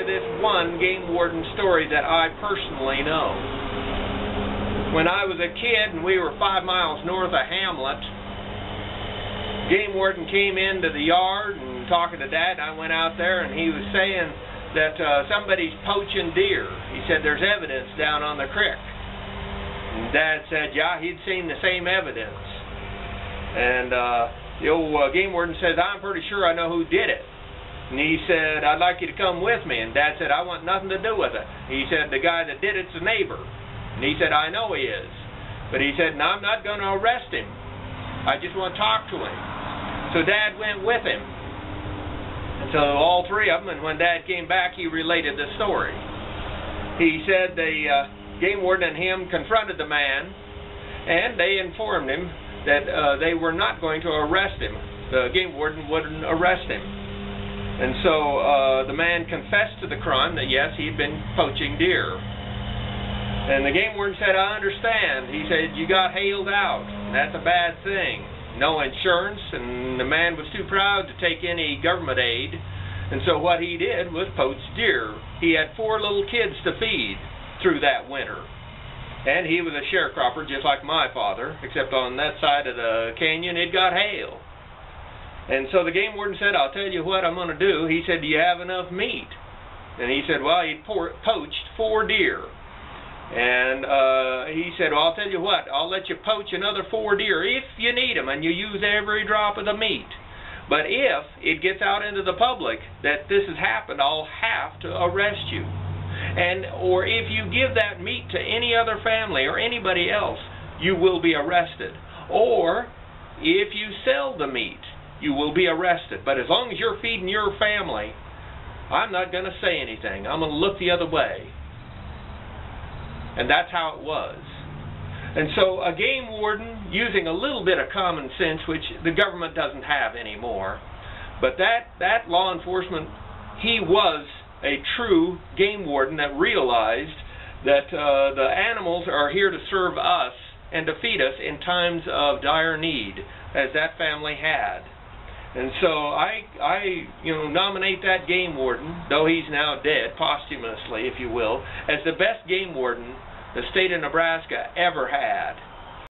this one game warden story that I personally know. When I was a kid and we were 5 miles north of Hamlet, game warden came into the yard and talking to Dad. I went out there and he was saying that somebody's poaching deer. He said there's evidence down on the creek. And Dad said, yeah, he'd seen the same evidence. And the old game warden says, I'm pretty sure I know who did it. And he said, I'd like you to come with me. And Dad said, I want nothing to do with it. He said, the guy that did it's a neighbor. And he said, I know he is. But he said, no, I'm not going to arrest him. I just want to talk to him. So Dad went with him. And so all three of them, and when Dad came back, he related the story. He said the game warden and him confronted the man, and they informed him that they were not going to arrest him. The game warden wouldn't arrest him. And so the man confessed to the crime that yes, he'd been poaching deer. And the game warden said, I understand. He said, you got hailed out. That's a bad thing. No insurance, and the man was too proud to take any government aid. And so what he did was poach deer. He had 4 little kids to feed through that winter. And he was a sharecropper just like my father, except on that side of the canyon it got hail. And so the game warden said, I'll tell you what I'm going to do. He said, do you have enough meat? And he said, well, he'd poached 4 deer. And he said, well, I'll tell you what, I'll let you poach another 4 deer if you need them and you use every drop of the meat. But if it gets out into the public that this has happened, I'll have to arrest you. Or if you give that meat to any other family or anybody else, you will be arrested. Or if you sell the meat, you will be arrested. But as long as you're feeding your family, I'm not going to say anything. I'm going to look the other way. And that's how it was. And so a game warden, using a little bit of common sense, which the government doesn't have anymore, but that law enforcement, he was a true game warden that realized that the animals are here to serve us and to feed us in times of dire need, as that family had. And so I nominate that game warden, though he's now dead, posthumously, if you will, as the best game warden the state of Nebraska ever had.